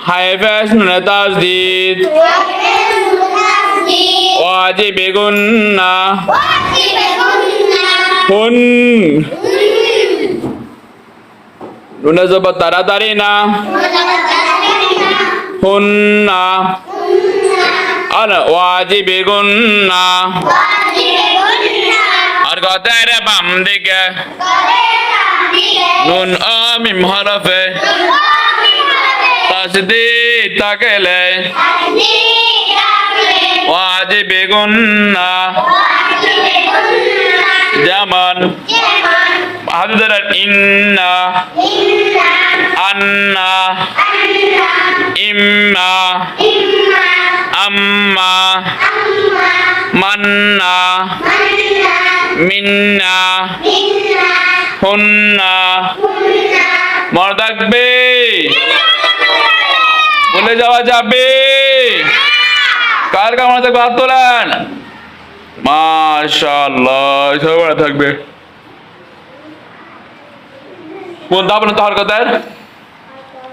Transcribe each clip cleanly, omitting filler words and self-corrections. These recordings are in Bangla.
হাইফাস নুনে তাসদিদ ওয়াজিব গুন্না হুন নুনে জবর তাড়াতাড়ি না হুন্না আর ওয়াজিব গুন্না আর গতের বাম দিকে নুন মিম হরফে তাসদীদ তাকেলে ওয়াজিব গুন্না যেমন হামজার ইন্না আন্না ইম্মা আম্মা মান্না মিন্না হুন্না মনে থাকবে বলে যাওয়া যাবে কার কার মনে থাকবে হাত তোলেন মাশাআল্লাহ সবাই থাকবে কোন দাবন তো হরকতের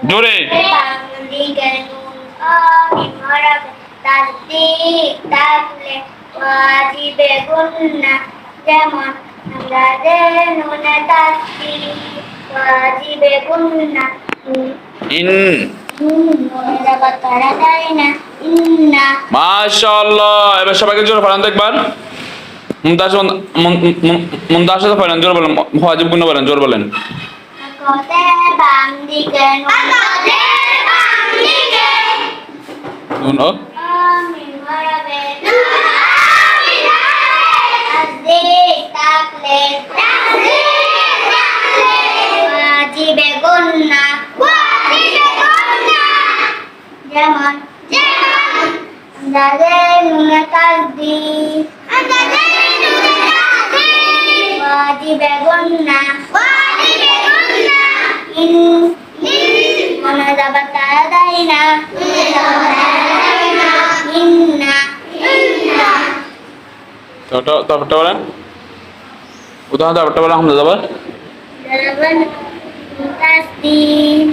জোরে যেমন নুনে তাসদিদ ওয়াজিবে গুন্না ইন নুনে জবর তাড়াতাড়ি না ইন্না মাশাআল্লাহ এবার সবাইকে জোরে পড়ান দেখবার মুমতাজ পড়ান জোরে বলেন ওয়াজিব গুন্না বলেন জোরে বলেন গতের বাম দিকে নুন ও মিম হরফে তাসদিদ তাকলে ওয়াজিবে গুন্না যেমন নুনে তাসদিদ ওয়াজিবে গুন্না ইন নুনে জবর তাড়াতাড়ি না ইন্না তারপরটা বলেন উদাহরণ তারপরটা বলেন হামজা জবর জবর তাসদিদ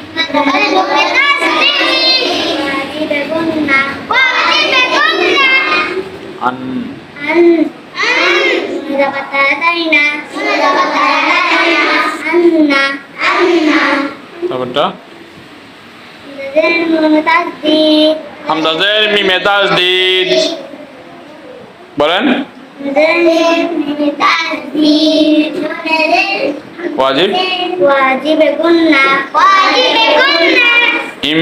ওয়াজিবে গুন্না আন নুনে জবর তাড়াতাড়ি না আন্না তারপরটা নুনে তাসদিদ হামজাজের মিমে তাসদিদ বলেন ওয়াজিব ওয়াজিবে গুন্না ইম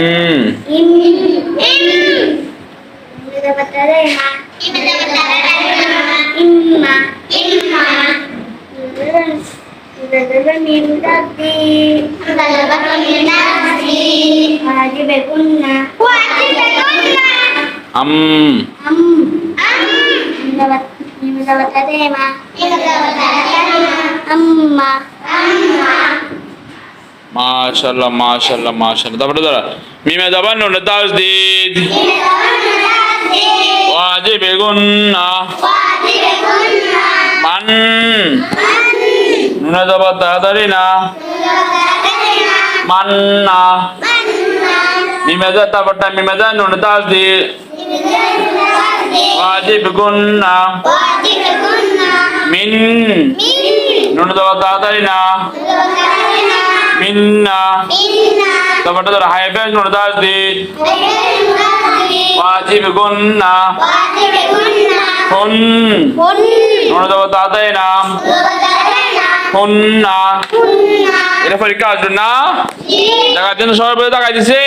ইম্মা মিম তাসদিদ ওয়াজিবে গুন্না আম আম্মা মাশাআল্লাহ মাশাআল্লাহ মাশাআল্লাহ তারপরে দাঁড়া মিমে জবর নুনে তাসদিদ ওয়াজিব গুন্না মান নুনে জবর তাড়াতাড়ি না মান্না মিমে জবর তারপরটা মিমে জবর নুনে তাসদিদ ওয়াজিব গুন্না মিন নুনে জবর তাড়াতাড়ি না মিন্না তারপরটা ধরো হাইফাস নুনে তাসদিদ ওয়াজিব গুন্না হুন নুনে জবর তাড়াতাড়ি না হুন্না এটা পরীক্ষা আসবে না টাকার জন্য সবাই বলে টাকা দিছে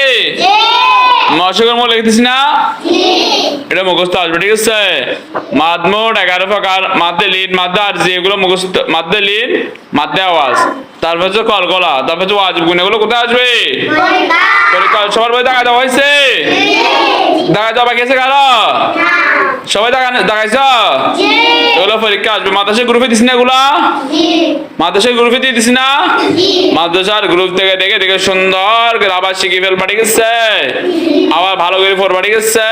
মশকের মূল লিখতেছি না এটা মুখস্থ আসবে ঠিক আছে মাদমোট 11 প্রকার মাদ্দে লিন মাদ্দে আরজি এগুলো মুখস্থ মাদ্দে লিন মাদ্দে আওয়াজ তারপর হচ্ছে কলকলা তারপর হচ্ছে ওয়াজিব গুণ এগুলো কোথায় আসবে পরীক্ষা সবার বলে টাকা দেওয়া হয়েছে টাকা দেওয়া বাকি আছে কারো সবাই দেখাইছ এগুলো পরীক্ষা আসবে মাদ্রাসার গ্রুপে দিস না এগুলা মাদ্রাসার গ্রুপে দিয়ে দিস না মাদ্রাসার গ্রুপ থেকে দেখে দেখে সুন্দর করে আবার শিখে ফেলবা ঠিক আছে আবার ভালো করে পড়বা ঠিক আছে